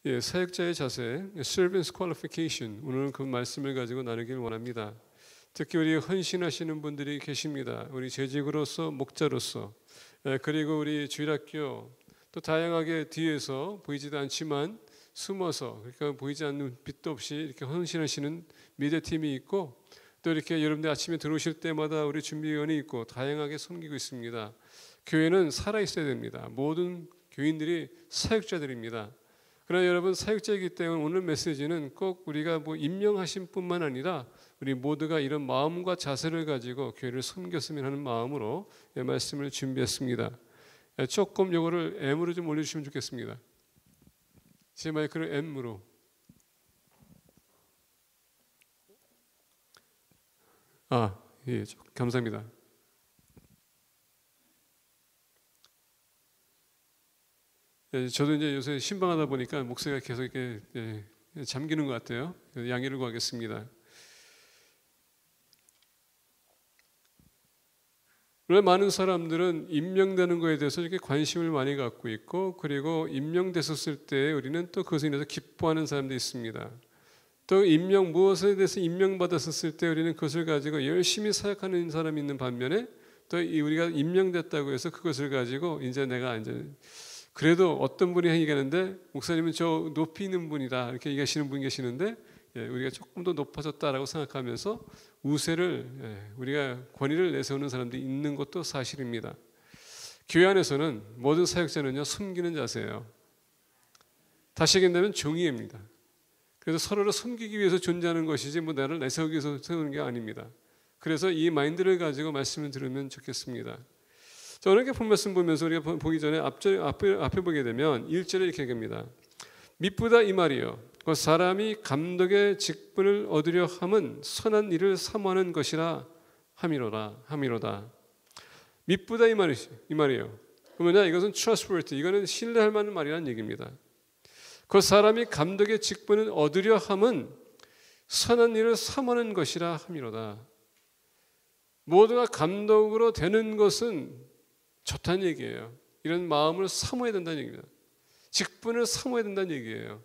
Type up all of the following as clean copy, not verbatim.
사역자의 자세, Servant's Qualification, 오늘 그 말씀을 가지고 나누길 원합니다. 특히 우리 헌신하시는 분들이 계십니다. 우리 재직으로서, 목자로서, 그리고 우리 주일학교 또 다양하게 뒤에서 보이지도 않지만 숨어서, 그러니까 보이지 않는 빛도 없이 이렇게 헌신하시는 미디어팀이 있고, 또 이렇게 여러분들 아침에 들어오실 때마다 우리 준비위원이 있고 다양하게 섬기고 있습니다. 교회는 살아있어야 됩니다. 모든 교인들이 사역자들입니다. 그러나 여러분, 사역자이기 때문에 오늘 메시지는 꼭 우리가 뭐 임명하신 뿐만 아니라 우리 모두가 이런 마음과 자세를 가지고 교회를 섬겼으면 하는 마음으로 말씀을 준비했습니다. 조금 요거를 M으로 좀 올려주시면 좋겠습니다. 제 마이크를 M으로. 예, 감사합니다. 저도 이제 요새 신방하다 보니까 목소리가 계속 이렇게 잠기는 것 같아요. 양해를 구하겠습니다. 원래 많은 사람들은 임명되는 것에 대해서 이렇게 관심을 많이 갖고 있고, 그리고 임명됐었을 때 우리는 또 그것에 인해서 기뻐하는 사람도 있습니다. 또 무엇에 대해서 임명받았었을 때 우리는 그것을 가지고 열심히 사역하는 사람이 있는 반면에, 또 우리가 임명됐다고 해서 그것을 가지고 이제 그래도 어떤 분이 얘기하는데, 목사님은 저 높이 있는 분이다 이렇게 얘기하시는 분이 계시는데, 우리가 조금 더 높아졌다라고 생각하면서 우세를, 우리가 권위를 내세우는 사람들이 있는 것도 사실입니다. 교회 안에서는 모든 사역자는요, 섬기는 자세예요. 다시 얘기한다면 종이입니다. 그래서 서로를 섬기기 위해서 존재하는 것이지 뭐 나를 내세우기 위해서 세우는 게 아닙니다. 그래서 이 마인드를 가지고 말씀을 들으면 좋겠습니다. 자, 오늘 이렇게 본 말씀 보면서 우리가 보기 전에 앞에 보게 되면 1절에 이렇게 얘기합니다. 미쁘다 이 말이요, 그 사람이 감독의 직분을 얻으려 함은 선한 일을 사모하는 것이라 함이로다. 미쁘다 이 말이에요. 그러면 이것은 trustworthy, 이거는 신뢰할 만한 말이라는 얘기입니다. 그 사람이 감독의 직분을 얻으려 함은 선한 일을 사모하는 것이라 함이로다. 모두가 감독으로 되는 것은 좋다는 얘기예요. 이런 마음을 사모해야 된다는 얘기입니다. 직분을 사모해야 된다는 얘기예요.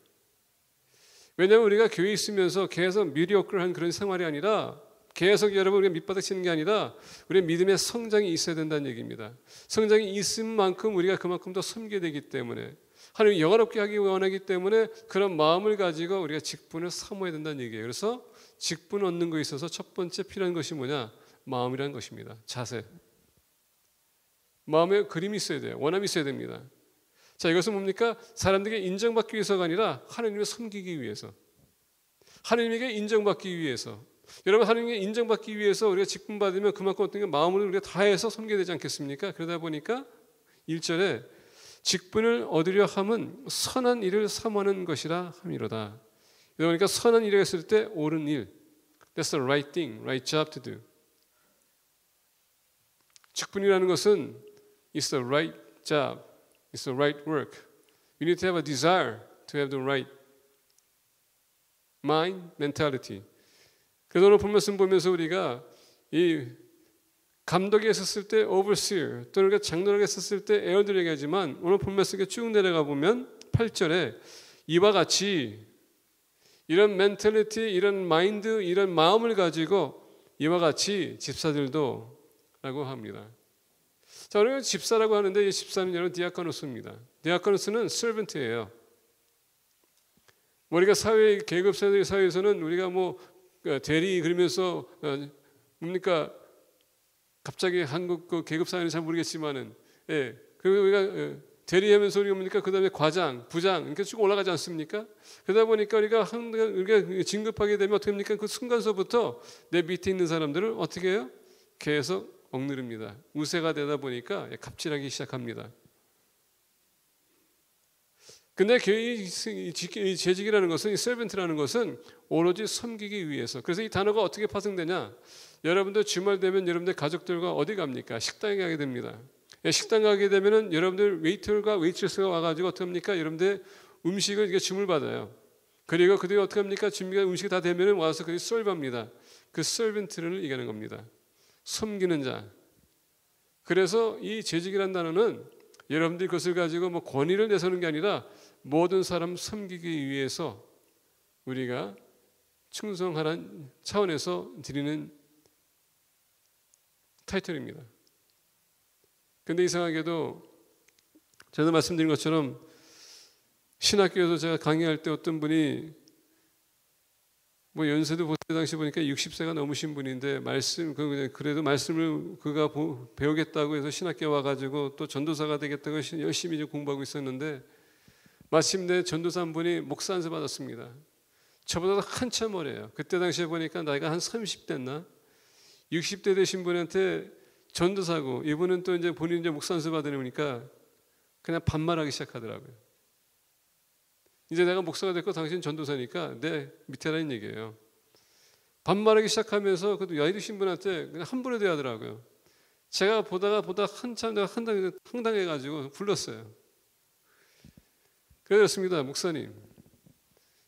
왜냐하면 우리가 교회에 있으면서 계속 미디어클한 그런 생활이 아니라, 계속 여러분 우리가 밑바닥 치는 게 아니라 우리의 믿음의 성장이 있어야 된다는 얘기입니다. 성장이 있은 만큼 우리가 그만큼 더 섬겨야 되기 때문에, 하나님이 영화롭게 하기 원하기 때문에 그런 마음을 가지고 우리가 직분을 사모해야 된다는 얘기예요. 그래서 직분 얻는 것에 있어서 첫 번째 필요한 것이 뭐냐? 마음이라는 것입니다. 자세. 마음에 그림이 있어야 돼요. 원함이 있어야 됩니다. 자, 이것은 뭡니까? 사람들에게 인정받기 위해서가 아니라 하나님을 섬기기 위해서, 하나님에게 인정받기 위해서. 여러분, 하나님에게 인정받기 위해서 우리가 직분 받으면 그만큼 어떤 게 마음을 우리가 다해서 섬겨야 되지 않겠습니까? 그러다 보니까 1절에 직분을 얻으려 함은 선한 일을 사모하는 것이라 함이로다. 그러니까 선한 일을 했을 때 옳은 일, that's the right thing, right job to do. 직분이라는 것은 it's the right job, it's the right work. You need to have a desire to have the right mind, mentality. 그래서 오늘 본 말씀 보면서 우리가 이 감독에 있었을 때 overseer, 또는 우리가 장로에게 있었을 때 엘더를 얘기하지만, 오늘 본 말씀에 쭉 내려가 보면 8절에 이와 같이 이런 멘탈리티, 이런 마인드, 이런 마음을 가지고 이와 같이 집사들도 라고 합니다. 자, 우리가 집사라고 하는데 이 집사는 여러분 디아코노스입니다. 디아코노스는 servant예요. 우리가 사회 계급사회 사회에서는 우리가 뭐 대리 그러면서 뭡니까? 갑자기 한국 그 계급 사회는 잘 모르겠지만은, 그리고 우리가 대리하면서 우리가 뭡니까? 그다음에 과장, 부장 이렇게 쭉 올라가지 않습니까? 그러다 보니까 우리가 진급하게 되면 어떻게 합니까? 그 순간서부터 내 밑에 있는 사람들을 어떻게 해요? 계속 억누릅니다. 우세가 되다 보니까 갑질하기 시작합니다. 근데 이 재직이라는 것은, 이 servant라는 것은 오로지 섬기기 위해서. 그래서 이 단어가 어떻게 파생되냐? 여러분들 주말 되면 여러분들 가족들과 어디 갑니까? 식당에 가게 됩니다. 식당 가게 되면은 여러분들 웨이터가 웨이트레스가 와가지고 어떻게 합니까? 여러분들 음식을 이렇게 주문 받아요. 그리고 그들이 어떻게 합니까? 준비가 음식이 다 되면은 와서 그들이 서브합니다. 그 servant를 얘기하는 겁니다. 섬기는 자. 그래서 이 재직이라는 단어는 여러분들이 그것을 가지고 뭐 권위를 내세우는 게 아니라 모든 사람 섬기기 위해서 우리가 충성하라는 차원에서 드리는 타이틀입니다. 그런데 이상하게도 제가 말씀드린 것처럼 신학교에서 제가 강의할 때 어떤 분이 뭐 연세도 그때 당시 보니까 60세가 넘으신 분인데 그래도 말씀을 그가 배우겠다고 해서 신학교 와가지고 또 전도사가 되겠다고 열심히 이제 공부하고 있었는데 마침내 전도사 한 분이 목사 안수 받았습니다. 저보다 한참 어려요. 그때 당시에 보니까 나이가 한 30대였나? 60대 되신 분한테 전도사고 이분은 또 이제 본인 이제 목사 안수 받으니까 그냥 반말하기 시작하더라고요. 이제 내가 목사가 됐고 당신 전도사니까 내 밑에라는 얘기예요. 반말하기 시작하면서 그래도 나이 드신 분한테 그냥 함부로 대하더라고요. 제가 보다 한참 내가 황당해가지고 불렀어요. 그랬습니다. 목사님,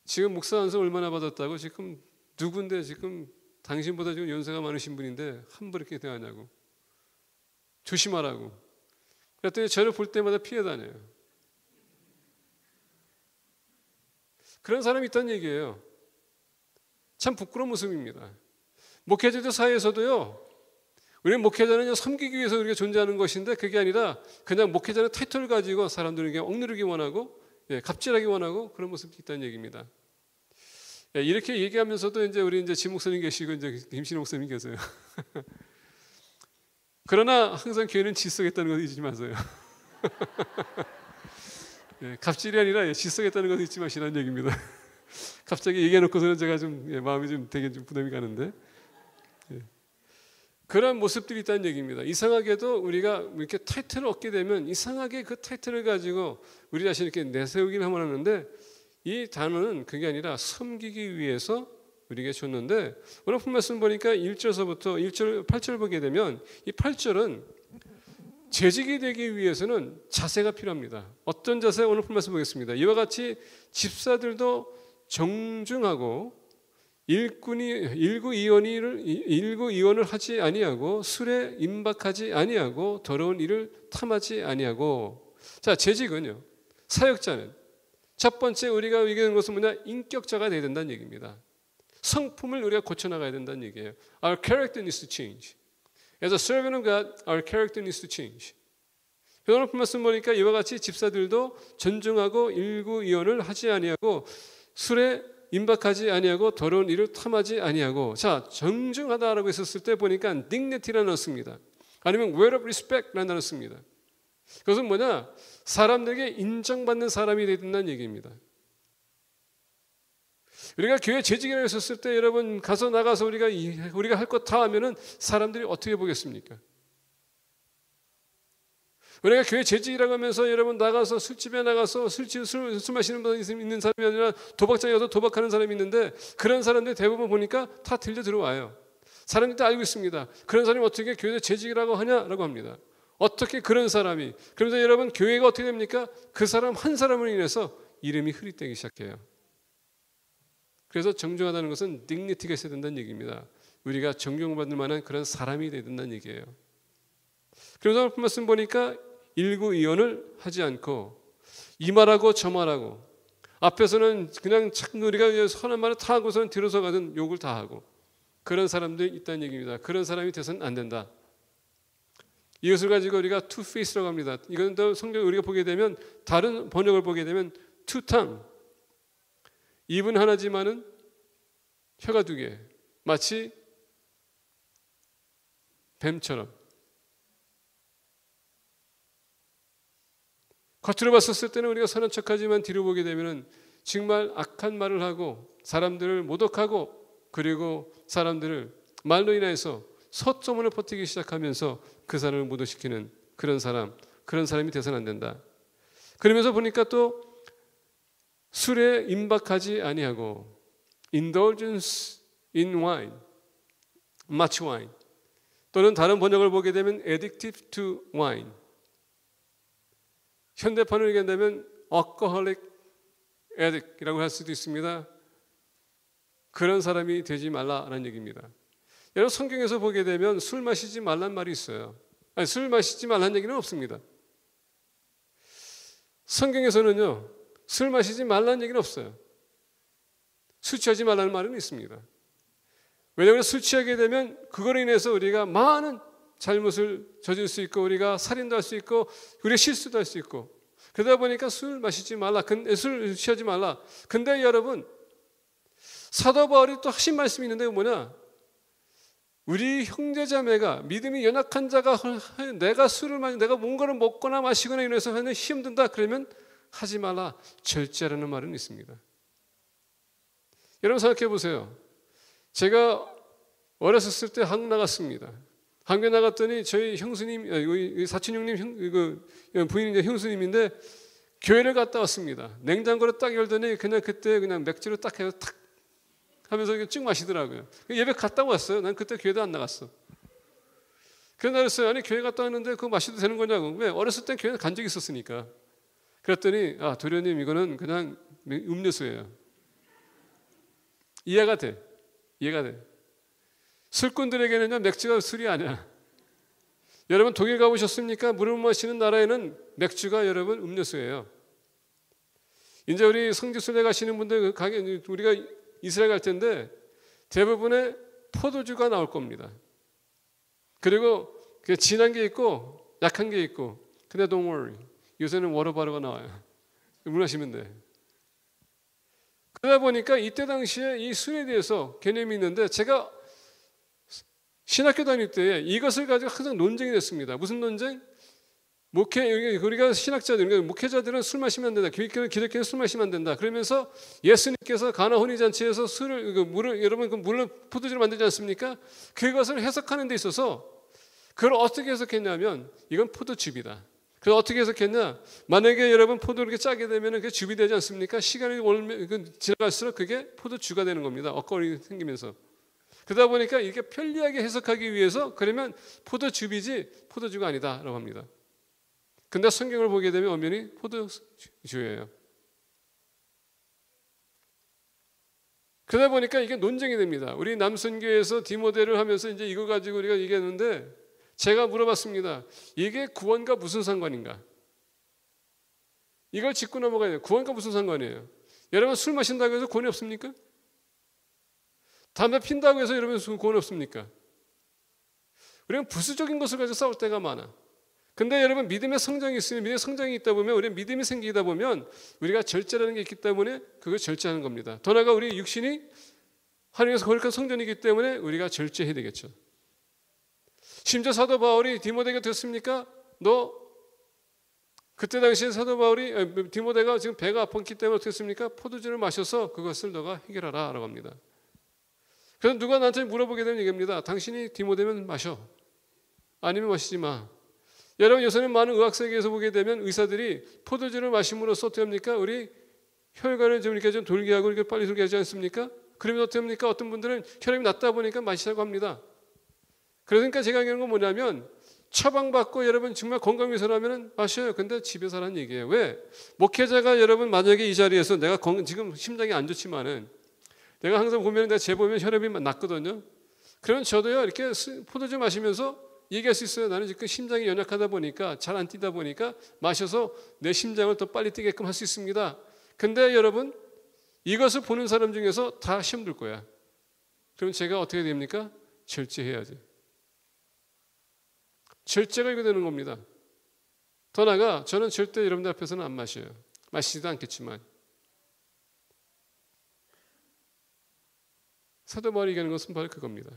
지금 목사 안수 얼마나 받았다고? 지금 누군데 지금 당신보다 지금 연세가 많으신 분인데 함부로 이렇게 대하냐고. 조심하라고. 그랬더니 저를 볼 때마다 피해 다녀요. 그런 사람이 있다는 얘기예요. 참 부끄러운 모습입니다. 목회자들 사이에서도요, 우리는 목회자는 섬기기 위해서 우리가 존재하는 것인데 그게 아니라 그냥 목회자는 타이틀을 가지고 사람들에게 억누르기 원하고 갑질하기 원하고 그런 모습이 있다는 얘기입니다. 이렇게 얘기하면서도 이제 우리 이제 지 목사님 계시고 이제 김신호 목사님 계세요. 그러나 항상 교회는 질서겠다는 것을 잊지 마세요. 갑질이 아니라 질서겠다는 것을 잊지 마시라는 얘기입니다. 갑자기 얘기해놓고서는 제가 좀 마음이 좀 되게 좀 부담이 가는데 그런 모습들이 있다는 얘기입니다. 이상하게도 우리가 이렇게 타이틀을 얻게 되면 이상하게 그 타이틀을 가지고 우리 자신을 이렇게 내세우기를 하는데 이 단어는 그게 아니라 섬기기 위해서 우리에게 줬는데 오늘 말씀 보니까 1절서부터 1절 8절 보게 되면 이 8절은 재직이 되기 위해서는 자세가 필요합니다. 어떤 자세? 오늘 말씀 보겠습니다. 이와 같이 집사들도 정중하고 일구 이원을 하지 아니하고 술에 임박하지 아니하고 더러운 일을 탐하지 아니하고. 자, 재직은요, 사역자는 첫 번째 우리가 얘기하는 것은 뭐냐? 인격자가 되어야 된다는 얘기입니다. 성품을 우리가 고쳐나가야 된다는 얘기예요. Our character needs to change. As a servant of God, our character needs to change. 오늘 말씀 보니까 이와 같이 집사들도 존중하고 일구이원을 하지 아니하고 술에 임박하지 아니하고 더러운 일을 탐하지 아니하고. 자, 정중하다라고 했었을 때 보니까 dignity라는 단어 씁니다. 아니면 word of respect라는 단어 씁니다. 그것은 뭐냐? 사람들에게 인정받는 사람이 되야 된다는 얘기입니다. 우리가 교회 재직이라고 했었을 때 여러분 가서 나가서 우리가 할 것 다 하면은 사람들이 어떻게 보겠습니까? 우리가 교회 재직이라고 하면서 여러분 나가서 술집에 나가서 술 마시는 분이 있는 사람이 아니라 도박장에 가서 도박하는 사람이 있는데 그런 사람들 대부분 보니까 다 들려 들어와요. 사람들이 다 알고 있습니다. 그런 사람이 어떻게 교회 재직이라고 하냐라고 합니다. 어떻게 그런 사람이. 그러면서 여러분 교회가 어떻게 됩니까? 그 사람 한 사람으로 인해서 이름이 흐릿되기 시작해요. 그래서 정중하다는 것은 dignity가 있어야 된다는 얘기입니다. 우리가 존경받을 만한 그런 사람이 돼야 된다는 얘기예요. 그래서 오늘 말씀 보니까 일구이원을 하지 않고 이 말하고 저 말하고 앞에서는 그냥 우리가 선한 말을 다 하고서는 뒤로서 가든 욕을 다 하고 그런 사람들이 있다는 얘기입니다. 그런 사람이 돼서는 안 된다. 이것을 가지고 우리가 two-faced라고 합니다. 이건 또 성경 우리가 보게 되면 다른 번역을 보게 되면 two-tongue. 입은 하나지만은 혀가 두 개. 마치 뱀처럼. 겉으로 봤었을 때는 우리가 선한 척하지만 뒤로 보게 되면은 정말 악한 말을 하고 사람들을 모독하고 그리고 사람들을 말로 인해서 헛소문을 퍼뜨리기 시작하면서 그 사람을 모독시키는 그런 사람이 돼서는 안 된다. 그러면서 보니까 또 술에 임박하지 아니하고 indulgence in wine, much wine 또는 다른 번역을 보게 되면 addictive to wine 현대판을 얘기한다면 alcoholic addict이라고 할 수도 있습니다. 그런 사람이 되지 말라라는 얘기입니다. 여러분 성경에서 보게 되면 술 마시지 말란 말이 있어요. 아니, 술 마시지 말란 얘기는 없습니다. 성경에서는요 술 마시지 말라는 얘기는 없어요. 술 취하지 말라는 말은 있습니다. 왜냐하면 술 취하게 되면 그거로 인해서 우리가 많은 잘못을 저질 수 있고 우리가 살인도 할 수 있고 우리가 실수도 할 수 있고 그러다 보니까 술 마시지 말라. 술 취하지 말라. 근데 여러분 사도 바울이 또 하신 말씀이 있는데 뭐냐? 우리 형제자매가 믿음이 연약한 자가 내가 술을 마시 내가 뭔가를 먹거나 마시거나 이래서 하는 힘든다 그러면 하지 말라. 절제하라는 말은 있습니다. 여러분 생각해 보세요. 제가 어렸을 때 한국 나갔습니다. 한국에 나갔더니 저희 형수님, 사촌형님 부인이 형수님인데 교회를 갔다 왔습니다. 냉장고를 딱 열더니 그냥 그때 그냥 맥주를 딱 해서 탁 하면서 쭉 마시더라고요. 예배 갔다 왔어요. 난 그때 교회도 안 나갔어. 그래서 그랬어요. 아니 교회 갔다 왔는데 그거 마셔도 되는 거냐고. 왜? 어렸을 때 교회 간 적이 있었으니까. 그랬더니 도련님 이거는 그냥 음료수예요. 이해가 돼. 술꾼들에게는요 맥주가 술이 아니야. 여러분 독일 가보셨습니까? 물을 마시는 나라에는 맥주가 여러분 음료수예요. 이제 우리 성지순례 가시는 분들 우리가 이스라엘 갈 텐데 대부분의 포도주가 나올 겁니다. 그리고 진한 게 있고 약한 게 있고 근데 don't worry. 요새는 워터바르가 나와요. 물 마시면 돼. 그러다 보니까 이때 당시에 이 술에 대해서 개념이 있는데 제가 신학교 다닐 때 이것을 가지고 항상 논쟁이 됐습니다. 무슨 논쟁? 우리가 신학자들, 그러니까 목회자들은 술 마시면 안 된다. 기독교는 술 마시면 안 된다. 그러면서 예수님께서 가나 혼인잔치에서 물을 포도주로 만들지 않습니까? 그것을 해석하는 데 있어서 그걸 어떻게 해석했냐면 이건 포도즙이다. 그래서 어떻게 해석했냐? 만약에 여러분 포도를 이렇게 짜게 되면 그게 즙이 되지 않습니까? 시간이 지나갈수록 그게 포도주가 되는 겁니다. 엇걸이 생기면서. 그러다 보니까 이렇게 편리하게 해석하기 위해서 그러면 포도즙이지 포도주가 아니다라고 합니다. 근데 성경을 보게 되면 엄연히 포도주예요. 그러다 보니까 이게 논쟁이 됩니다. 우리 남선교에서 디모데를 하면서 이제 이거 가지고 우리가 얘기했는데 제가 물어봤습니다. 이게 구원과 무슨 상관인가? 이걸 짚고 넘어가야 돼요. 구원과 무슨 상관이에요? 여러분 술 마신다고 해서 구원이 없습니까? 담배 핀다고 해서 여러분 구원이 없습니까? 우리는 부수적인 것을 가지고 싸울 때가 많아. 근데 여러분 믿음의 성장이 있으면 믿음의 성장이 있다 보면 우리 믿음이 생기다 보면 우리가 절제라는 게 있기 때문에 그걸 절제하는 겁니다. 더 나아가 우리 육신이 하나님께서 거룩한 성전이기 때문에 우리가 절제해야 되겠죠. 심지어 사도 바울이 디모데가 됐습니까? 그때 당시에 사도 바울이 디모데가 지금 배가 아팠기 때문에 어떻게 했습니까? 포도주를 마셔서 그것을 너가 해결하라 라고 합니다. 그래서 누가 나한테 물어보게 되면 얘기합니다. 당신이 디모데면 마셔. 아니면 마시지 마. 여러분 요새는 많은 의학세계에서 보게 되면 의사들이 포도주를 마심으로써 어떻게 합니까? 우리 혈관을 좀 이렇게 좀 돌게 하고 이렇게 빨리 돌게 하지 않습니까? 그러면 어떻게 합니까? 어떤 분들은 혈압이 낮다 보니까 마시라고 합니다. 그러니까 제가 얘기하는 건 뭐냐면 처방받고 여러분 정말 건강위해서라면 마셔요. 근데 집에서 하라는 얘기예요. 왜? 목회자가 여러분 만약에 이 자리에서 내가 지금 심장이 안 좋지만은 내가 항상 보면 내가 재보면 혈압이 낮거든요. 그러면 저도요 이렇게 포도주 마시면서 얘기할 수 있어요. 나는 지금 심장이 연약하다 보니까 잘 안 뛰다 보니까 마셔서 내 심장을 더 빨리 뛰게끔 할 수 있습니다. 근데 여러분 이것을 보는 사람 중에서 다 시험 들 거야. 그럼 제가 어떻게 됩니까? 절제해야지. 절제가 이거 되는 겁니다. 더 나아가 저는 절대 여러분들 앞에서는 안 마셔요. 마시지도 않겠지만 사도 바울이 얘기하는 것은 바로 그겁니다.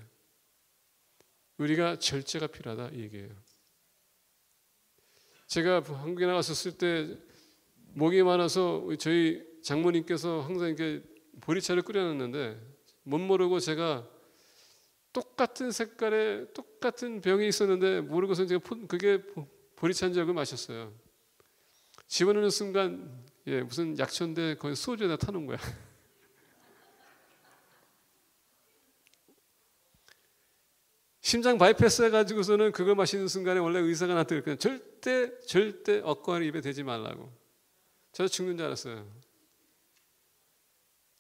우리가 절제가 필요하다 이 얘기예요. 제가 한국에 나갔었을 때 목이 많아서 저희 장모님께서 항상 이렇게 보리차를 끓여놨는데 못 모르고 제가 똑같은 색깔의 똑같은 병이 있었는데 모르고서 제가 그게 보리차인 줄 알고 마셨어요. 집어넣는 순간 무슨 약초인데 거기 소주에다 타는 거야. 심장 바이패스 해가지고서는 그걸 마시는 순간에 원래 의사가 나한테 그냥 절대 엇과를 입에 대지 말라고. 저 죽는 줄 알았어요.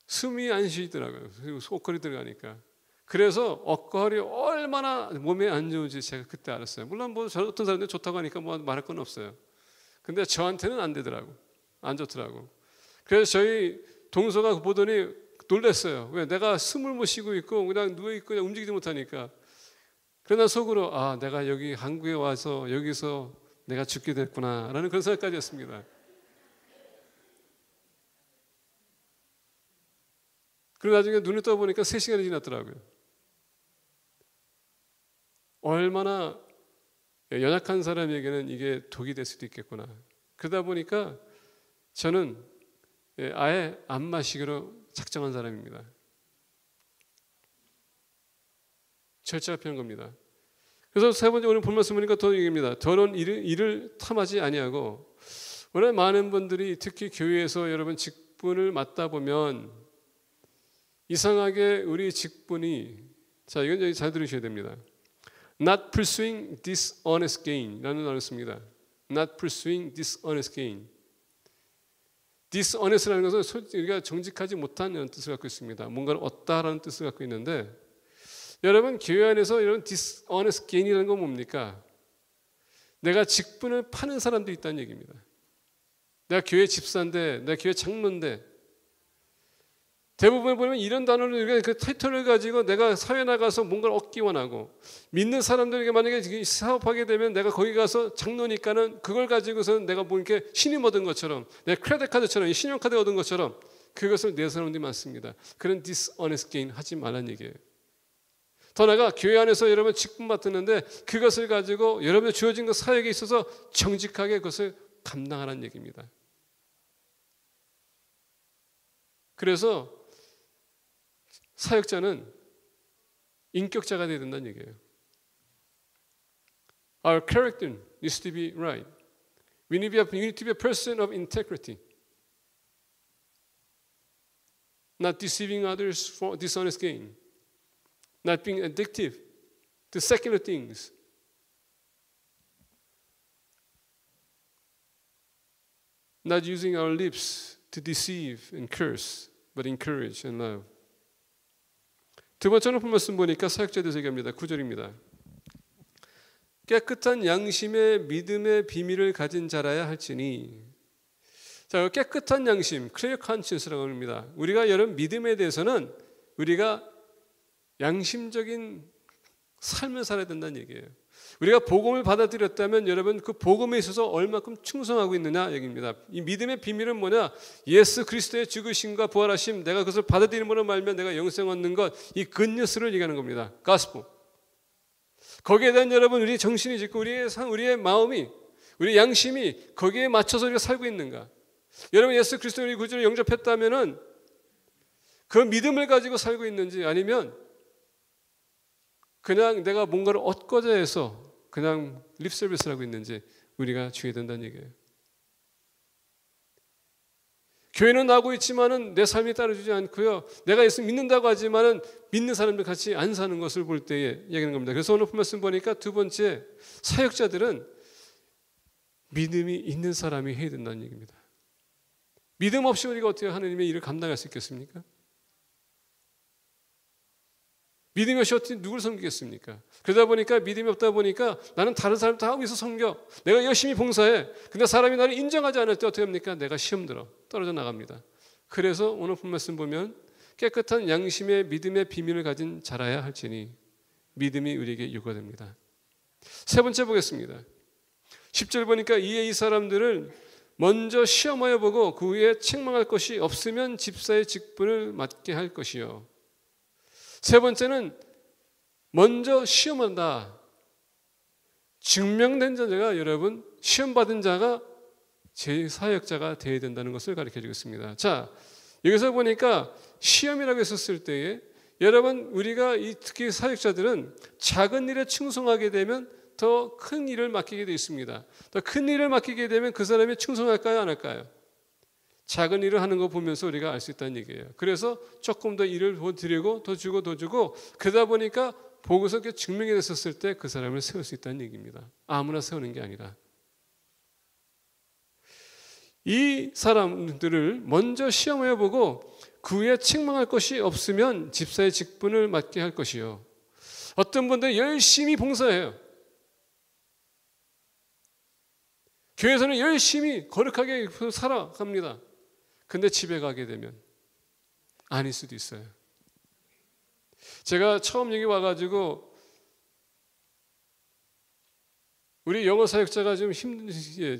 숨이 안 쉬더라고요. 옥걸이 들어가니까. 그래서 엇걸이 얼마나 몸에 안 좋은지 제가 그때 알았어요. 물론 뭐 어떤 사람들 좋다고 하니까 뭐 말할 건 없어요. 근데 저한테는 안 되더라고. 안 좋더라고. 그래서 저희 동서가 보더니 놀랐어요. 왜? 내가 숨을 못 쉬고 있고 그냥 누워있고 그냥 움직이지 못하니까. 그러나 속으로 내가 여기 한국에 와서 여기서 내가 죽게 됐구나 라는 그런 생각까지 했습니다. 그리고 나중에 눈을 떠보니까 3시간이 지났더라고요. 얼마나 연약한 사람에게는 이게 독이 될 수도 있겠구나. 그러다 보니까 저는 아예 안 마시기로 작정한 사람입니다. 절제가 필요한 겁니다. 그래서 세 번째 오늘 본 말씀 보니까 더 얘기합니다. 더러운 일을 탐하지 아니하고. 오늘 많은 분들이 특히 교회에서 여러분 직분을 맡다 보면 이상하게 우리 직분이, 자 이건 여기 잘 들으셔야 됩니다. Not pursuing dishonest gain라는 단어를 씁니다. Not pursuing dishonest gain. dishonest라는 것은 우리가 정직하지 못한 이런 뜻을 갖고 있습니다. 뭔가를 얻다라는 뜻을 갖고 있는데, 여러분 교회 안에서 이런 dishonest gain이라는 건 뭡니까? 내가 직분을 파는 사람도 있다는 얘기입니다. 내가 교회 집사인데, 내가 교회 장로인데, 대부분 보면 이런 단어를 우리가 그 타이틀을 가지고 내가 사회 나가서 뭔가를 얻기 원하고, 믿는 사람들에게 만약에 사업하게 되면 내가 거기 가서 장로니까는 그걸 가지고서는 내가 뭐 이렇게 신임 얻은 것처럼, 내가 크레딧 카드처럼 신용카드 얻은 것처럼 그것을 내 사람들이 많습니다. 그런 dishonest gain 하지 말라는 얘기예요. 더 나아가 교회 안에서 여러분 직분 맡았는데 그것을 가지고 여러분의 주어진 그 사역에 있어서 정직하게 그것을 감당하라는 얘기입니다. 그래서 사역자는 인격자가 되어야 된다는 얘기예요. Our character needs to be right. We need to be a person of integrity. Not deceiving others for dishonest gain. Not being addictive to secular things. Not using our lips to deceive and curse, but encourage and love. 두 번째 높은 말씀 보니까 사역자에 대해서 얘기합니다. 9절입니다. 깨끗한 양심의 믿음의 비밀을 가진 자라야 할지니. 자, 깨끗한 양심, clear conscience라고 합니다. 우리가 여러분 믿음에 대해서는 우리가 양심적인 삶을 살아야 된다는 얘기예요. 우리가 복음을 받아들였다면 여러분 그 복음에 있어서 얼마큼 충성하고 있느냐 얘기입니다. 이 믿음의 비밀은 뭐냐? 예수 그리스도의 죽으심과 부활하심, 내가 그것을 받아들임으로 말면 내가 영생 얻는 것, 이 굿뉴스를 얘기하는 겁니다. 가스펠. 거기에 대한 여러분 우리 정신이 짓고 우리의 마음이, 우리 양심이 거기에 맞춰서 우리가 살고 있는가? 여러분 예수 그리스도의 구주를 영접했다면은 그 믿음을 가지고 살고 있는지, 아니면 그냥 내가 뭔가를 얻고자 해서 그냥 립서비스를 하고 있는지 우리가 주의해야 된다는 얘기예요. 교회는 나고 있지만은 내 삶이 따라주지 않고요. 내가 예수 믿는다고 하지만은 믿는 사람들 같이 안 사는 것을 볼 때에 얘기하는 겁니다. 그래서 오늘 말씀 보니까 두 번째, 사역자들은 믿음이 있는 사람이 해야 된다는 얘기입니다. 믿음 없이 우리가 어떻게 하나님의 일을 감당할 수 있겠습니까? 믿음이 없이 어떻게 누굴 섬기겠습니까? 그러다 보니까 믿음이 없다 보니까 나는 다른 사람 다 위해서 섬겨. 내가 열심히 봉사해. 근데 사람이 나를 인정하지 않을 때 어떻게 합니까? 내가 시험 들어. 떨어져 나갑니다. 그래서 오늘 본 말씀 보면 깨끗한 양심의 믿음의 비밀을 가진 자라야 할지니 믿음이 우리에게 요구됩니다. 세 번째 보겠습니다. 10절 보니까 이에 이 사람들을 먼저 시험하여 보고 그 후에 책망할 것이 없으면 집사의 직분을 맡게 할 것이요. 세 번째는 먼저 시험한다. 증명된 자가, 여러분 시험받은 자가 제 사역자가 되어야 된다는 것을 가르쳐주고 있습니다. 자, 여기서 보니까 시험이라고 했었을 때에 여러분 우리가 특히 사역자들은 작은 일에 충성하게 되면 더 큰 일을 맡기게 되어 있습니다. 더 큰 일을 맡기게 되면 그 사람이 충성할까요, 안 할까요? 작은 일을 하는 거 보면서 우리가 알 수 있다는 얘기예요. 그래서 조금 더 일을 더 드리고 더 주고 더 주고 그러다 보니까 보고서 증명이 됐었을 때 그 사람을 세울 수 있다는 얘기입니다. 아무나 세우는 게 아니라. 이 사람들을 먼저 시험해 보고 그 후에 책망할 것이 없으면 집사의 직분을 맡게 할 것이요. 어떤 분들 열심히 봉사해요. 교회에서는 열심히 거룩하게 살아갑니다. 근데 집에 가게 되면 아닐 수도 있어요. 제가 처음 여기 와가지고 우리 영어 사역자가 좀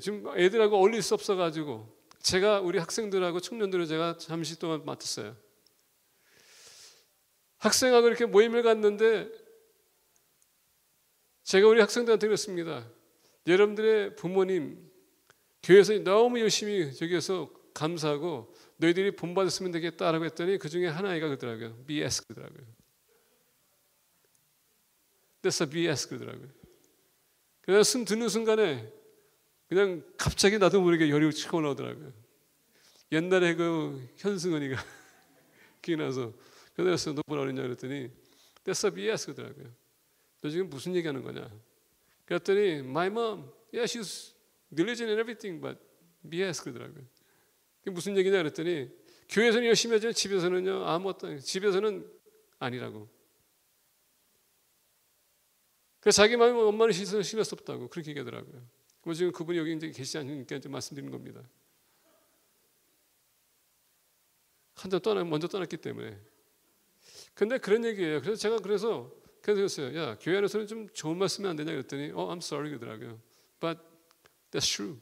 좀 애들하고 어울릴 수 없어가지고 제가 우리 학생들하고 청년들을 제가 잠시 동안 맡았어요. 학생하고 이렇게 모임을 갔는데 제가 우리 학생들한테 그랬습니다. 여러분들의 부모님 교회에서 너무 열심히 저기에서 감사하고 너희들이 본받았으면 되겠다라고 했더니 그 중에 한 아이가 그러더라고요. BS 그러더라고요. 그래서 BS 그러더라고요. 그래서 숨 드는 순간에 그냥 갑자기 나도 모르게 열이 치고 올라오더라고요. 옛날에 그 현승은이가 기억이 나서 그래서 너 뭐라 그랬냐 그랬더니 That's a BS 그러더라고요. 너 지금 무슨 얘기하는 거냐? 그랬더니 My mom, yeah, she's diligent in everything, but BS 그러더라고요. 그게 무슨 얘기냐 그랬더니 교회에서는 열심히 하지만 집에서는요 아무것도 집에서는 아니라고. 그래서 자기 마음이 엄마는 신을 수 없다고 그렇게 얘기하더라고요. 뭐 지금 그분이 여기 이제 계시지 않으니까 좀 말씀드리는 겁니다. 먼저 떠났기 때문에. 근데 그런 얘기예요. 그래서 제가 그래서 그랬어요. 야, 교회 안에서는 좀 좋은 말 쓰면 안 되냐 그랬더니 I'm sorry 그러더라고요. But that's true.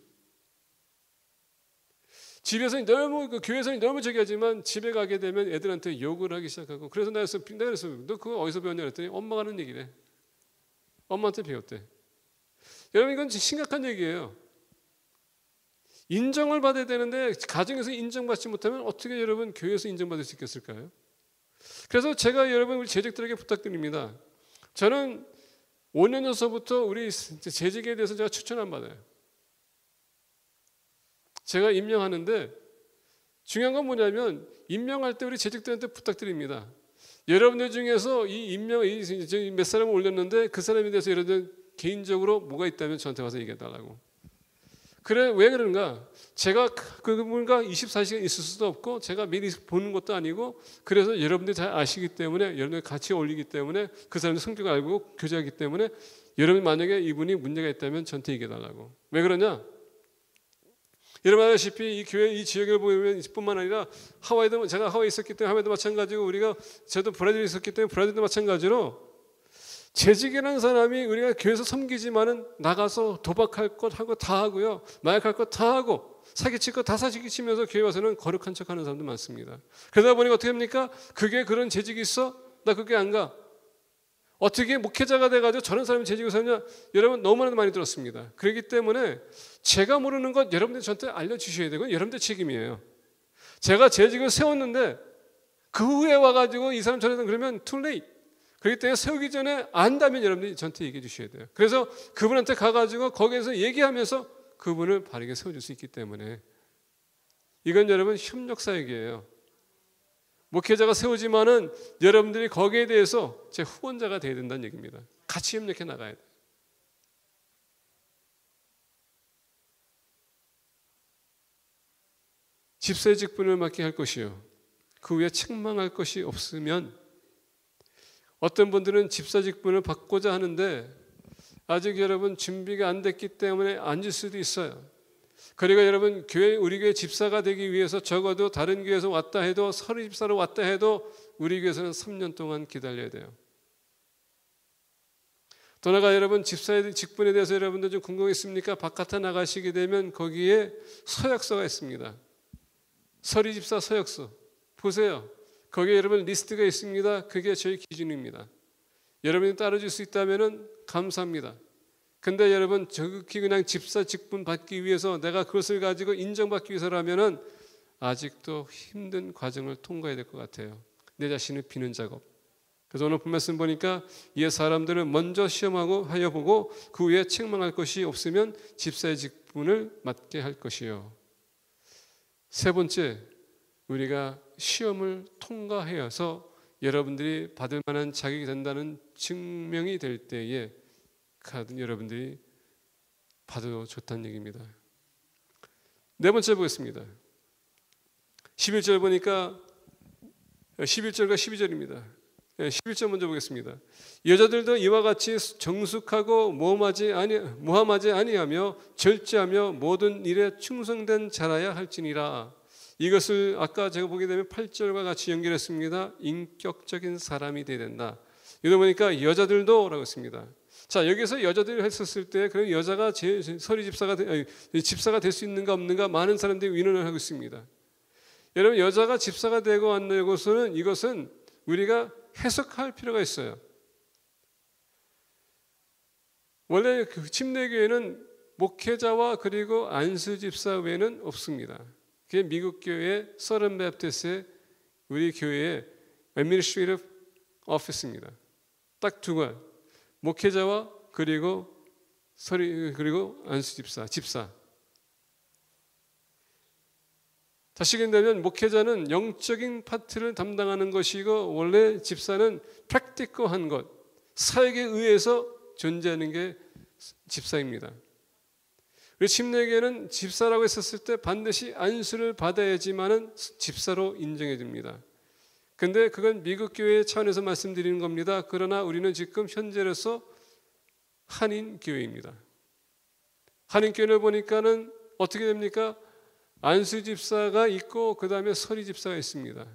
집에서는 너무 교회에서는 너무 저기 하지만 집에 가게 되면 애들한테 욕을 하기 시작하고 그래서 내가 그래서 너 그거 어디서 배웠냐 그랬더니 엄마가 하는 얘기래. 엄마한테 배웠대. 여러분 이건 심각한 얘기예요. 인정을 받아야 되는데 가정에서 인정받지 못하면 어떻게 여러분 교회에서 인정받을 수 있겠을까요? 그래서 제가 여러분 우리 재직들에게 부탁드립니다. 저는 5년 전서부터 우리 재직에 대해서 제가 추천 안 받아요. 제가 임명하는데 중요한 건 뭐냐면 임명할 때 우리 재직들한테 부탁드립니다. 여러분들 중에서 이 임명 몇 사람을 올렸는데 그 사람에 대해서 여러분들 개인적으로 뭐가 있다면 저한테 와서 얘기해달라고. 그래 왜 그런가? 제가 그분과 24시간 있을 수도 없고 제가 미리 보는 것도 아니고 그래서 여러분들이 잘 아시기 때문에 여러분들 같이 어울리기 때문에 그 사람들 성격 알고 교제하기 때문에 여러분 만약에 이분이 문제가 있다면 저한테 얘기해달라고. 왜 그러냐? 여러분 아시다시피 이 교회 이 지역을 보면 뿐만 아니라 하와이도 제가 하와이에 있었기 때문에 하와이도 마찬가지고 우리가 저도 브라질에 있었기 때문에 브라질도 마찬가지로 재직이라는 사람이 우리가 교회에서 섬기지만은 나가서 도박할 것 하고 다 하고요. 마약할 것 다 하고 사기칠 것 다 사기치면서 교회 와서는 거룩한 척하는 사람도 많습니다. 그러다 보니까 어떻게 합니까? 그게 그런 재직이 있어? 나 그게 안 가. 어떻게 목회자가 돼가지고 저런 사람이 재직을 사냐? 여러분 너무나도 많이 들었습니다. 그렇기 때문에 제가 모르는 것 여러분들 저한테 알려주셔야 되고 여러분들 책임이에요. 제가 재직을 세웠는데 그 후에 와가지고 이 사람 저런 사람 그러면 too late. 그렇기 때문에 세우기 전에 안다면 여러분들이 저한테 얘기해 주셔야 돼요. 그래서 그분한테 가가지고 거기에서 얘기하면서 그분을 바르게 세워줄 수 있기 때문에 이건 여러분 협력사역이에요. 목회자가 세우지만은 여러분들이 거기에 대해서 제 후원자가 돼야 된다는 얘기입니다. 같이 협력해 나가야 돼요. 집사의 직분을 맡게 할 것이요. 그 후에 책망할 것이 없으면 어떤 분들은 집사 직분을 받고자 하는데 아직 여러분 준비가 안 됐기 때문에 앉을 수도 있어요. 그러니까 여러분 우리 교회 집사가 되기 위해서 적어도 다른 교회에서 왔다 해도 서리 집사로 왔다 해도 우리 교회에서는 3년 동안 기다려야 돼요. 또 나가 여러분 집사의 직분에 대해서 여러분들 좀 궁금했습니까? 바깥에 나가시게 되면 거기에 서약서가 있습니다. 서리 집사 서약서 보세요. 거기에 여러분 리스트가 있습니다. 그게 저희 기준입니다. 여러분이 따라줄 수 있다면 감사합니다. 근데 여러분 저극히 그냥 집사 직분 받기 위해서 내가 그것을 가지고 인정받기 위해서라면은 아직도 힘든 과정을 통과해야 될 것 같아요. 내 자신을 비는 작업. 그래서 오늘 본 말씀 보니까 이 사람들은 먼저 시험하고 하여 보고 그 후에 책망할 것이 없으면 집사의 직분을 맡게 할 것이요. 세 번째, 우리가 시험을 통과해서 여러분들이 받을 만한 자격이 된다는 증명이 될 때에 여러분들이 받아도 좋다는 얘기입니다. 네 번째 보겠습니다. 11절 보니까 11절과 12절입니다. 11절 먼저 보겠습니다. 여자들도 이와 같이 정숙하고 모함하지 아니하며 절제하며 모든 일에 충성된 자라야 할지니라. 이것을 아까 제가 보게 되면 8절과 같이 연결했습니다. 인격적인 사람이 되어야 된다. 이러다 보니까 여자들도 라고 했습니다. 자, 여기서 여자들이 했었을 때 그럼 여자가 서리 집사가 될 수 있는가 없는가 많은 사람들이 의논을 하고 있습니다. 여러분, 여자가 집사가 되고 안 되고서는 이것은 우리가 해석할 필요가 있어요. 원래 그 침례교회는 목회자와 그리고 안수 집사 외에는 없습니다. 그게 미국 교회 서른 베프티스의 우리 교회의 administrative office입니다. 딱 두 관. 목회자와 그리고 안수 집사. 다시 얘기한다면 목회자는 영적인 파트를 담당하는 것이고 원래 집사는 프랙티컬한 것, 사역에 의해서 존재하는 게 집사입니다. 우리 침례교회는 집사라고 했었을 때 반드시 안수를 받아야지만은 집사로 인정해 줍니다. 근데 그건 미국 교회 차원에서 말씀드리는 겁니다. 그러나 우리는 지금 현재로서 한인 교회입니다. 한인 교회를 보니까는 어떻게 됩니까? 안수 집사가 있고 그 다음에 서리 집사가 있습니다.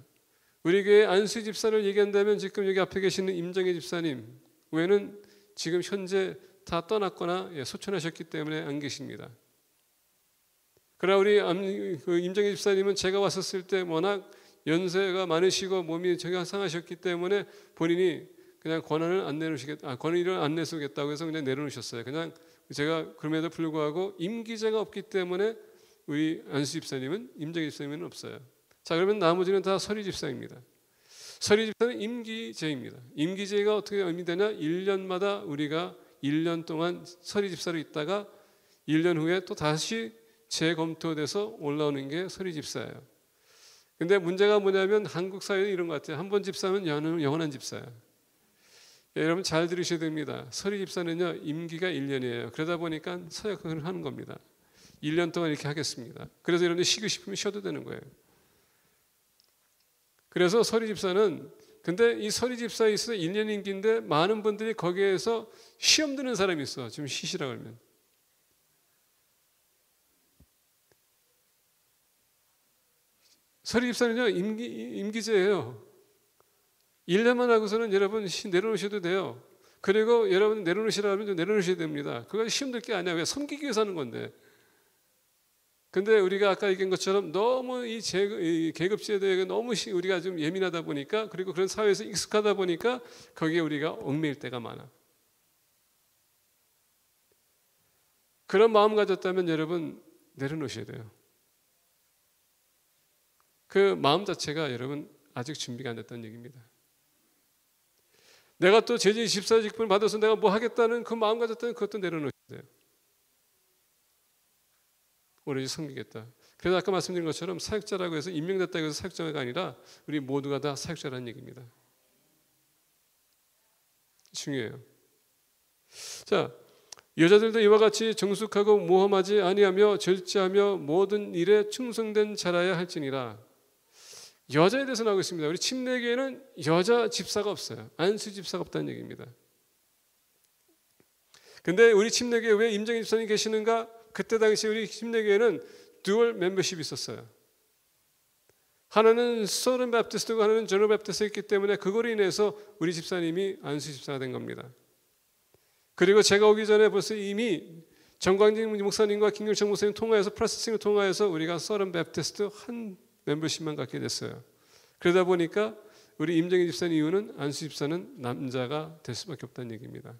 우리 교회 안수 집사를 얘기한다면 지금 여기 앞에 계시는 임정혜 집사님 외에는 지금 현재 다 떠났거나 소천하셨기 때문에 안 계십니다. 그러나 우리 임정혜 집사님은 제가 왔었을 때 워낙 연세가 많으시고 몸이 저기 상하셨기 때문에 본인이 그냥 권한을 안 내놓으시겠다고 해서 그냥 내려놓으셨어요. 그냥 제가 그럼에도 불구하고 임기제가 없기 때문에 우리 안수 집사님은 임정혜 집사님은 없어요. 자, 그러면 나머지는 다 서리 집사입니다. 서리 집사는 임기제입니다. 임기제가 어떻게 의미되냐? 1년마다 우리가 1년 동안 서리 집사로 있다가 1년 후에 또 다시 재검토돼서 올라오는 게 서리 집사예요. 근데 문제가 뭐냐면 한국 사회는 이런 것 같아요. 한 번 집사면 영원한 집사예요. 여러분 잘 들으셔야 됩니다. 서리 집사는요 임기가 1년이에요. 그러다 보니까 사역을 하는 겁니다. 1년 동안 이렇게 하겠습니다. 그래서 여러분들 쉬고 싶으면 쉬어도 되는 거예요. 그래서 서리 집사는 근데 이 서리 집사에 있어서 1년 임기인데 많은 분들이 거기에서 시험 드는 사람이 있어. 지금 쉬시라고 하면. 서리 집사는요 임기제예요. 1년만 하고서는 여러분 내려놓으셔도 돼요. 그리고 여러분 내려놓으시라고 하면 내려놓으셔야 됩니다. 그건 시험 들 게 아니야. 왜 섬기기 위해서 하는 건데. 근데 우리가 아까 얘기한 것처럼 너무 이 계급제에 대해 너무 우리가 좀 예민하다 보니까 그리고 그런 사회에서 익숙하다 보니까 거기에 우리가 얽매일 때가 많아. 그런 마음 가졌다면 여러분 내려놓으셔야 돼요. 그 마음 자체가 여러분 아직 준비가 안 됐다는 얘기입니다. 내가 또 제지 집사 직분을 받아서 내가 뭐 하겠다는 그 마음 가졌다면 그것도 내려놓으셔야 돼요. 오로지 섬기겠다. 그래서 아까 말씀드린 것처럼 사역자라고 해서 임명됐다고 해서 사역자가 아니라 우리 모두가 다 사역자라는 얘기입니다. 중요해요. 자, 여자들도 이와 같이 정숙하고 모험하지 아니하며 절제하며 모든 일에 충성된 자라야 할지니라. 여자에 대해서 나오고 있습니다. 우리 침례교회는 여자 집사가 없어요. 안수 집사가 없다는 얘기입니다. 근데 우리 침례교회 왜 임정희 집사님 계시는가? 그때 당시 우리 침례교회는 듀얼 멤버십이 있었어요. 하나는 서른 베프티스트고 하나는 저널 베프티스트였기 때문에 그거로 인해서 우리 집사님이 안수 집사가 된 겁니다. 그리고 제가 오기 전에 벌써 이미 정광진 목사님과 김경철 목사님 통화해서 프로세싱을 통화해서 우리가 서른 베프티스트 한 멤버십만 갖게 됐어요. 그러다 보니까 우리 임정희 집사님 이유는 안수 집사는 남자가 될 수밖에 없다는 얘기입니다.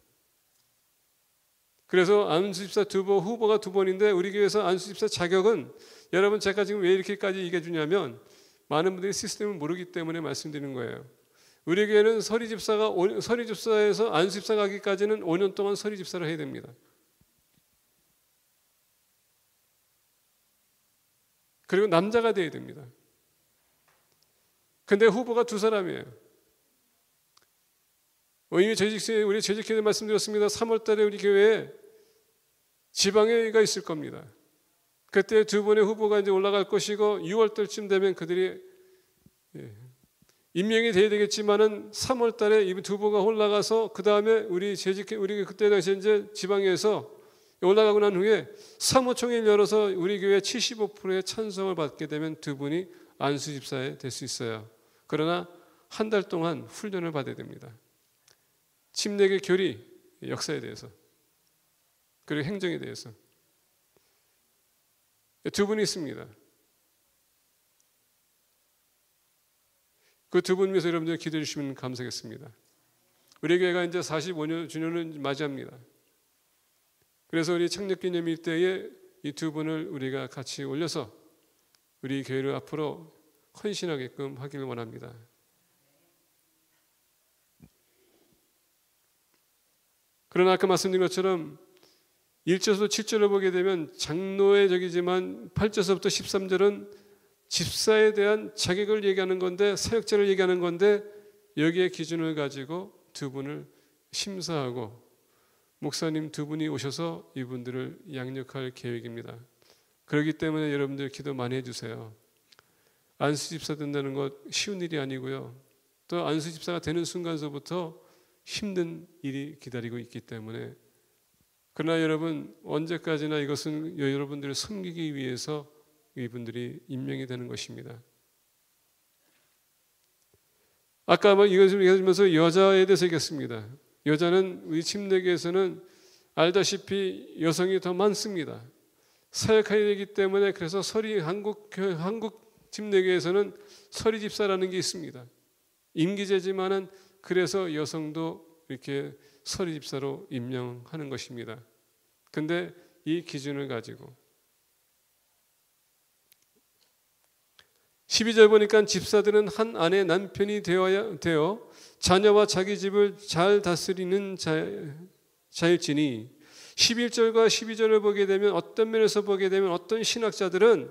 그래서 안수 집사 후보가 두 번인데 우리 교회에서 안수 집사 자격은 여러분 제가 지금 왜 이렇게까지 얘기해 주냐면 많은 분들이 시스템을 모르기 때문에 말씀드리는 거예요. 우리 교회는 서리 집사에서 안수 집사 가기까지는 5년 동안 서리 집사를 해야 됩니다. 그리고 남자가 돼야 됩니다. 근데 후보가 두 사람이에요. 이미 우리 재직회에 말씀드렸습니다. 3월 달에 우리 교회에 지방회의가 있을 겁니다. 그때 두 분의 후보가 이제 올라갈 것이고 6월 달쯤 되면 그들이 임명이 돼야 되겠지만은 3월 달에 이 두 후보가 올라가서 그 다음에 우리 그때 당시 이제 지방에서 올라가고 난 후에 사무총회를 열어서 우리 교회 75%의 찬성을 받게 되면 두 분이 안수 집사에 될 수 있어요. 그러나 한 달 동안 훈련을 받아야 됩니다. 침례교 교리, 역사에 대해서, 그리고 행정에 대해서. 두 분이 있습니다. 그 두 분 위해서 여러분들 기도해 주시면 감사하겠습니다. 우리 교회가 이제 45년 주년을 맞이합니다. 그래서 우리 창립기념일 때에 이 두 분을 우리가 같이 올려서 우리 교회를 앞으로 헌신하게끔 하기를 원합니다. 그러나 아까 말씀드린 것처럼 1절부터 7절을 보게 되면 장로의 적이지만 8절부터 13절은 집사에 대한 자격을 얘기하는 건데, 사역자를 얘기하는 건데, 여기에 기준을 가지고 두 분을 심사하고 목사님 두 분이 오셔서 이분들을 양육할 계획입니다. 그렇기 때문에 여러분들 기도 많이 해주세요. 안수 집사 된다는 것 쉬운 일이 아니고요. 또 안수 집사가 되는 순간서부터 힘든 일이 기다리고 있기 때문에, 그러나 여러분 언제까지나 이것은 여러분들을 섬기기 위해서 이분들이 임명이 되는 것입니다. 아까 이것을 얘기하면서 여자에 대해서 얘기했습니다. 여자는 우리 침례교에서는 알다시피 여성이 더 많습니다. 사역해야 되기 때문에, 그래서 한국 침례교에서는 서리 집사라는 게 있습니다. 임기제지만은 그래서 여성도 이렇게 서리 집사로 임명하는 것입니다. 근데 이 기준을 가지고 12절 보니까 집사들은 한 아내의 남편이 되어 자녀와 자기 집을 잘 다스리는 자일지니, 11절과 12절을 보게 되면, 어떤 면에서 보게 되면 어떤 신학자들은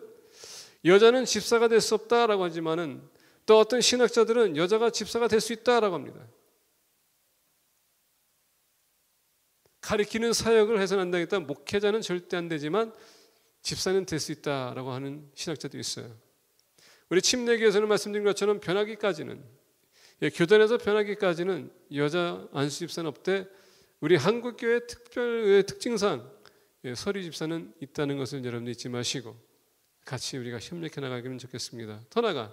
여자는 집사가 될 수 없다라고 하지만은, 또 어떤 신학자들은 여자가 집사가 될 수 있다라고 합니다. 가리키는 사역을 해서는 안 되겠다, 목회자는 절대 안 되지만 집사는 될 수 있다라고 하는 신학자도 있어요. 우리 침례교에서는 말씀드린 것처럼 변하기까지는, 교단에서 변하기까지는 여자 안수 집사는 없대. 우리 한국교회 특징상 서리 집사는 있다는 것을 여러분 잊지 마시고 같이 우리가 협력해 나가기는 좋겠습니다. 더 나아가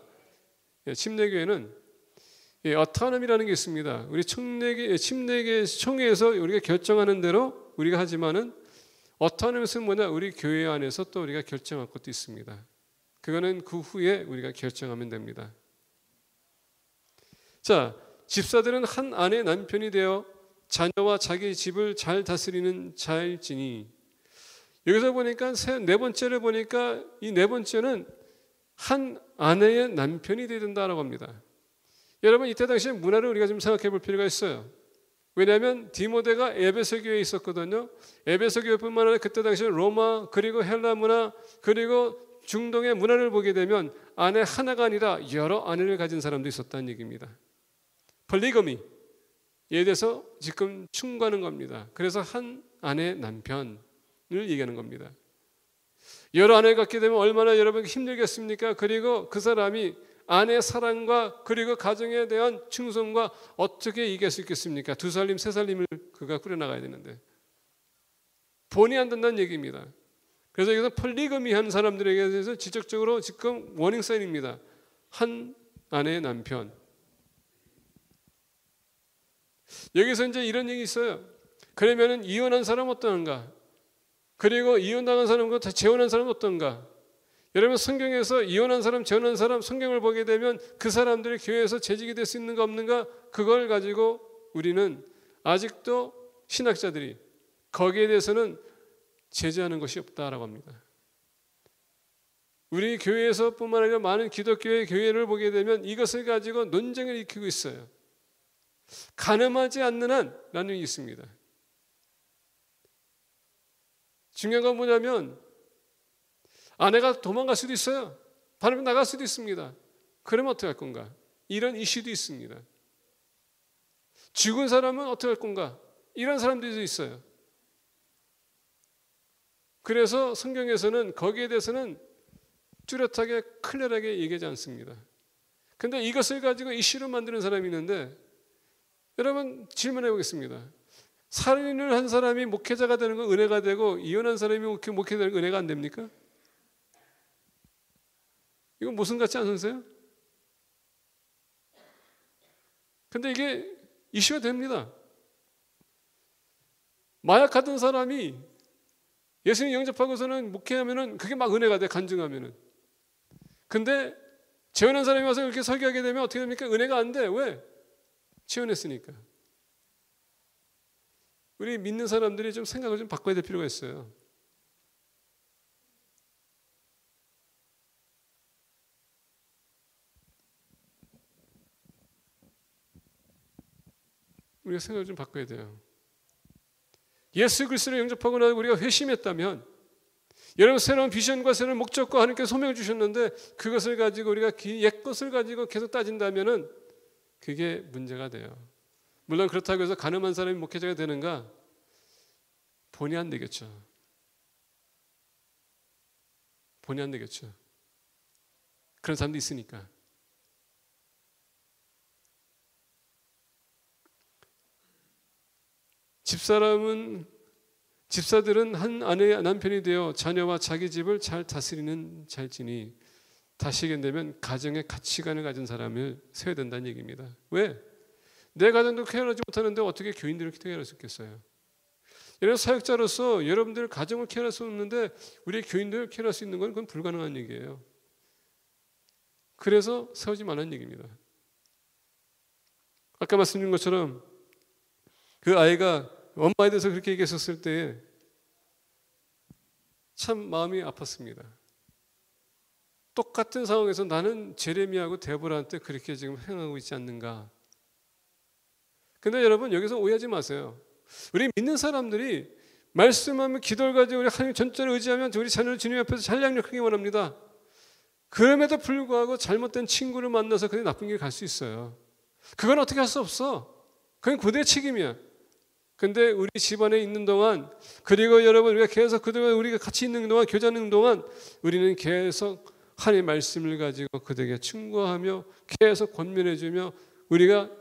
침례교회는 어토노미라는 게 있습니다. 우리 침례교 총회에서 우리가 결정하는 대로 우리가 하지만은, 어토노미는 뭐냐? 우리 교회 안에서 또 우리가 결정할 것도 있습니다. 그거는 그 후에 우리가 결정하면 됩니다. 자, 집사들은 한 아내의 남편이 되어 자녀와 자기 집을 잘 다스리는 자일지니, 여기서 보니까 네 번째를 보니까 이 네 번째는 한 아내의 남편이 되어야 된다라고 합니다. 여러분 이때 당시에 문화를 우리가 좀 생각해 볼 필요가 있어요. 왜냐하면 디모데가 에베소 교회에 있었거든요. 에베소 교회뿐만 아니라 그때 당시에 로마, 그리고 헬라 문화, 그리고 중동의 문화를 보게 되면 아내 하나가 아니라 여러 아내를 가진 사람도 있었다는 얘기입니다. 폴리거미에 대해서 지금 충고하는 겁니다. 그래서 한 아내의 남편을 얘기하는 겁니다. 여러 아내를 갖게 되면 얼마나 여러분 힘들겠습니까? 그리고 그 사람이 아내의 사랑과 그리고 가정에 대한 충성과 어떻게 이길 수 있겠습니까? 2살림, 3살림을 그가 꾸려나가야 되는데 본의 안 된다는 얘기입니다. 그래서 여기서 폴리거미 한 사람들에게 대해서 지적적으로 지금 워닝 사인입니다. 한 아내의 남편. 여기서 이제 이런 얘기 있어요. 그러면은 이혼한 사람 어떠한가? 그리고 이혼당한 사람과 재혼한 사람은 어떤가? 여러분 성경에서 이혼한 사람, 재혼한 사람 성경을 보게 되면 그 사람들이 교회에서 재직이 될 수 있는가 없는가? 그걸 가지고 우리는 아직도 신학자들이 거기에 대해서는 제재하는 것이 없다라고 합니다. 우리 교회에서뿐만 아니라 많은 기독교의 교회를 보게 되면 이것을 가지고 논쟁을 일으키고 있어요. 가늠하지 않는 한라는 게 있습니다. 중요한 건 뭐냐면 아내가 도망갈 수도 있어요. 바람에 나갈 수도 있습니다. 그러면 어떻게 할 건가? 이런 이슈도 있습니다. 죽은 사람은 어떻게 할 건가? 이런 사람들도 있어요. 그래서 성경에서는 거기에 대해서는 뚜렷하게 클리어하게 얘기하지 않습니다. 근데 이것을 가지고 이슈로 만드는 사람이 있는데 여러분 질문해 보겠습니다. 살인을 한 사람이 목회자가 되는 건 은혜가 되고 이혼한 사람이 목회자 되는 건 은혜가 안 됩니까? 이건 모순 같지 않으세요? 근데 이게 이슈가 됩니다. 마약하던 사람이 예수님 영접하고서는 목회하면은 그게 막 은혜가 돼, 간증하면은. 근데 재혼한 사람이 와서 이렇게 설교하게 되면 어떻게 됩니까? 은혜가 안 돼. 왜? 재혼했으니까. 우리 믿는 사람들이 좀 생각을 좀 바꿔야 될 필요가 있어요. 우리가 생각을 좀 바꿔야 돼요. 예수 그리스도를 영접하고 나서 우리가 회심했다면, 여러분 새로운 비전과 새로운 목적과 하나님께서 소명을 주셨는데 그것을 가지고 우리가 옛것을 가지고 계속 따진다면은 그게 문제가 돼요. 물론 그렇다고 해서 가늠한 사람이 목회자가 되는가? 본의 안 되겠죠. 본의 안 되겠죠. 그런 사람도 있으니까. 집사들은 한 아내의 남편이 되어 자녀와 자기 집을 잘 다스리는 자일지니, 다시 얘기하면 가정의 가치관을 가진 사람을 세워야 된다는 얘기입니다. 왜? 내 가정도 케어하지 못하는데 어떻게 교인들을 케어할 수 있겠어요? 여러분 사역자로서 여러분들 가정을 케어할 수 없는데 우리 교인들을 케어할 수 있는 건 그건 불가능한 얘기예요. 그래서 세우지 말라는 얘기입니다. 아까 말씀드린 것처럼 그 아이가 엄마에 대해서 그렇게 얘기했었을 때 참 마음이 아팠습니다. 똑같은 상황에서 나는 제레미야하고 데보라한테 그렇게 지금 행하고 있지 않는가. 근데 여러분 여기서 오해하지 마세요. 우리 믿는 사람들이 말씀하면 기도를 가지고 우리 하나님 전적으로 의지하면 우리 자녀를 주님 앞에서 잘 양육하기 원합니다. 그럼에도 불구하고 잘못된 친구를 만나서 그냥 나쁜 길 갈 수 있어요. 그건 어떻게 할 수 없어. 그건 그들의 책임이야. 근데 우리 집안에 있는 동안, 그리고 여러분 우리가 계속 그들과 우리가 같이 있는 동안, 교제하는 동안 우리는 계속 하나님의 말씀을 가지고 그들에게 충고하며 계속 권면해주며 우리가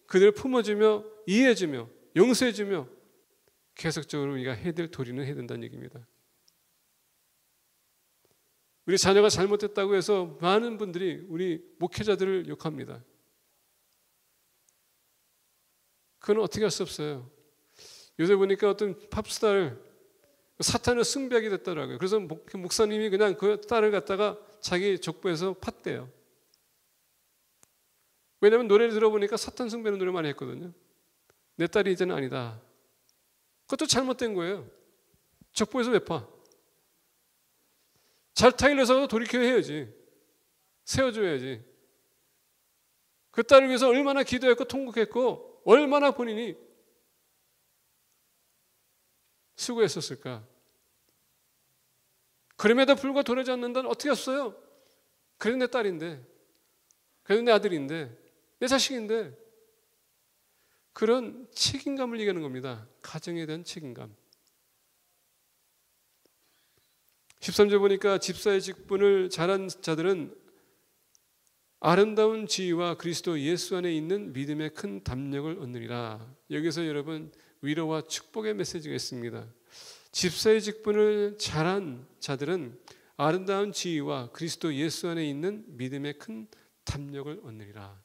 그들을 품어주며 이해해주며 용서해주며 계속적으로 우리가 해야 될 도리는 해야 된다는 얘기입니다. 우리 자녀가 잘못했다고 해서 많은 분들이 우리 목회자들을 욕합니다. 그건 어떻게 할 수 없어요. 요새 보니까 어떤 팝스타를 사탄을 숭배하게 됐더라고요. 그래서 목사님이 그냥 그 딸을 갖다가 자기 족보에서 팠대요. 왜냐하면 노래를 들어보니까 사탄 숭배하는 노래 많이 했거든요. 내 딸이 이제는 아니다. 그것도 잘못된 거예요. 족보에서 왜 파? 잘 타일러서 돌이켜야 해야지. 세워줘야지. 그 딸을 위해서 얼마나 기도했고 통곡했고 얼마나 본인이 수고했었을까. 그럼에도 불구하고 돌아오지 않는다는 어떻게 했어요? 그래도 내 딸인데, 그래도 내 아들인데, 내 자식인데. 그런 책임감을 얘기하는 겁니다. 가정에 대한 책임감. 13절 보니까 집사의 직분을 잘한 자들은 아름다운 지위와 그리스도 예수 안에 있는 믿음의 큰 담력을 얻느니라. 여기서 여러분 위로와 축복의 메시지가 있습니다. 집사의 직분을 잘한 자들은 아름다운 지위와 그리스도 예수 안에 있는 믿음의 큰 담력을 얻느니라.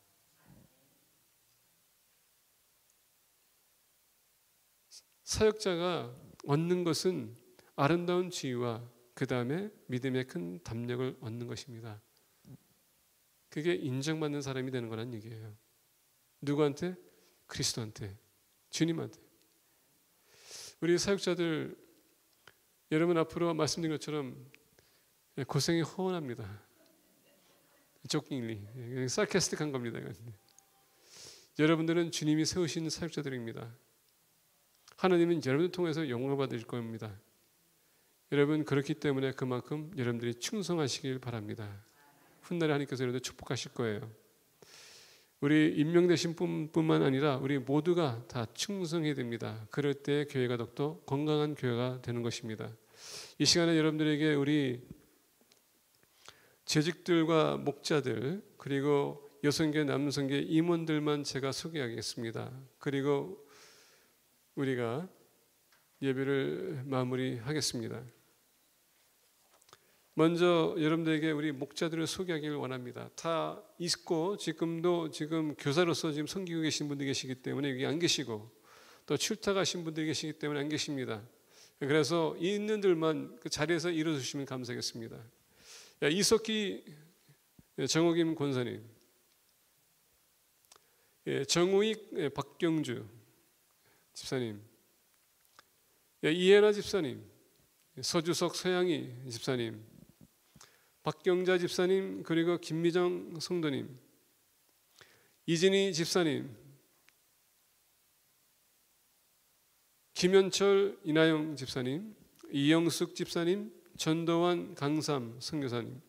사역자가 얻는 것은 아름다운 지위와 그 다음에 믿음의 큰 담력을 얻는 것입니다. 그게 인정받는 사람이 되는 거란 얘기예요. 누구한테? 그리스도한테, 주님한테. 우리 사역자들 여러분 앞으로 말씀드린 것처럼 고생이 허원합니다. 조깅리, sarcastic한 겁니다. 여러분들은 주님이 세우신 사역자들입니다. 하나님은 여러분을 통해서 영광을 받을 겁니다. 여러분 그렇기 때문에 그만큼 여러분들이 충성하시길 바랍니다. 훗날에 하나님께서 여러분들 축복하실 거예요. 우리 임명되신 뿐만 아니라 우리 모두가 다 충성해야 됩니다. 그럴 때 교회가 더욱더 건강한 교회가 되는 것입니다. 이 시간에 여러분들에게 우리 재직들과 목자들 그리고 여성계 남성계 임원들만 제가 소개하겠습니다. 그리고 우리가 예배를 마무리하겠습니다. 먼저 여러분들에게 우리 목자들을 소개하기를 원합니다. 다 있고 지금 교사로서 지금 섬기고 계신 분들 계시기 때문에 여기 안 계시고 또 출탁하신 분들이 계시기 때문에 안 계십니다. 그래서 있는들만 그 자리에서 일어주시면 감사하겠습니다. 이석기 정옥임 권사님, 정우익 박경주 집사님, 이혜나 집사님, 서주석 서양희 집사님, 박경자 집사님, 그리고 김미정 성도님, 이진희 집사님, 김현철 이나영 집사님, 이영숙 집사님, 전도환 강삼 선교사님,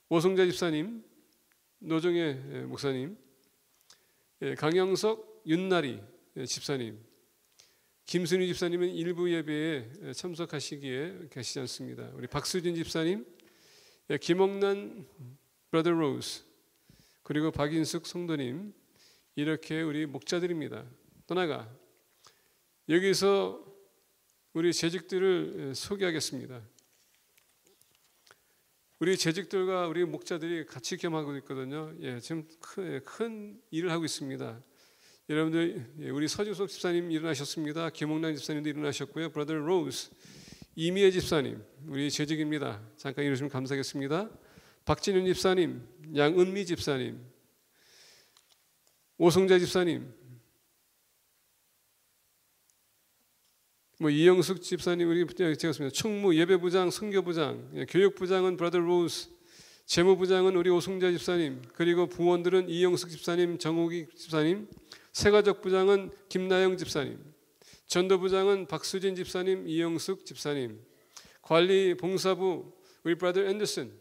오성자 집사님, 노정혜 목사님, 강영석 윤나리 집사님, 김순희 집사님은 일부 예배에 참석하시기에 계시지 않습니다. 우리 박수진 집사님, 김옥란 브라더 로즈, 그리고 박인숙 성도님, 이렇게 우리 목자들입니다. 떠나가 여기서 우리 재직들을 소개하겠습니다. 우리 재직들과 우리 목자들이 같이 겸하고 있거든요. 지금 큰 일을 하고 있습니다. 여러분들, 우리 서주석 집사님 일어나셨습니다. 김홍란 집사님도 일어나셨고요. 브라더 로즈, 이미애 집사님, 우리 재직입니다. 잠깐 일어나시면 감사하겠습니다. 박진윤 집사님, 양은미 집사님, 오성자 집사님, 이영숙 집사님, 우리 제가 습니다. 총무, 예배부장, 선교부장, 교육부장은 브라더 로즈, 재무부장은 우리 오성자 집사님, 그리고 부원들은 이영숙 집사님, 정옥익 집사님, 세가족부장은 김나영 집사님, 전도부장은 박수진 집사님, 이영숙 집사님, 관리 봉사부 우리 브라더 앤더슨,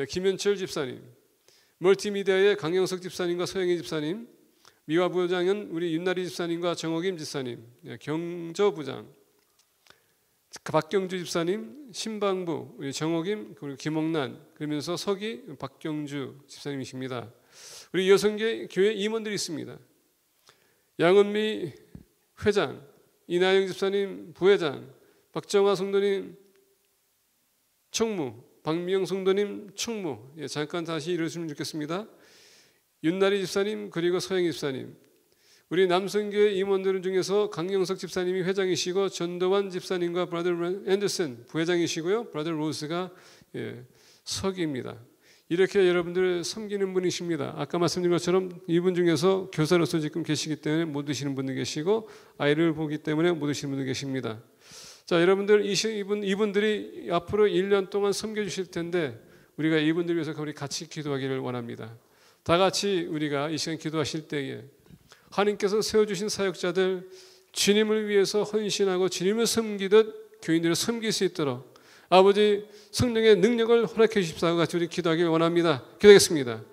김현철 집사님, 멀티미디어의 강영석 집사님과 서영희 집사님, 미화부장은 우리 윤나리 집사님과 정옥임 집사님, 경저부장 박경주 집사님, 신방부 우리 정옥임 그리고 김옥란, 그러면서 서기 박경주 집사님이십니다. 우리 여성계 교회 임원들이 있습니다. 양은미 회장, 이나영 집사님 부회장, 박정화 성도님 총무, 박미영 성도님 총무. 잠깐 다시 일어서면 좋겠습니다. 윤나리 집사님, 그리고 서영희 집사님, 우리 남성교회 임원들 중에서 강영석 집사님이 회장이시고 전도환 집사님과 브라더 앤더슨 부회장이시고요. 브라더 로스가 서기입니다. 이렇게 여러분들을 섬기는 분이십니다. 아까 말씀드린 것처럼 이분 중에서 교사로서 지금 계시기 때문에 못 오시는 분들 계시고, 아이를 보기 때문에 못 오시는 분들 계십니다. 자, 여러분들 이분들이 앞으로 1년 동안 섬겨주실 텐데 우리가 이분들 위해서 우리 같이 기도하기를 원합니다. 다 같이 우리가 이 시간 기도하실 때에 하나님께서 세워주신 사역자들 주님을 위해서 헌신하고 주님을 섬기듯 교인들을 섬길 수 있도록 아버지 성령의 능력을 허락해 주십사고 같이 우리 기도하기를 원합니다. 기도하겠습니다.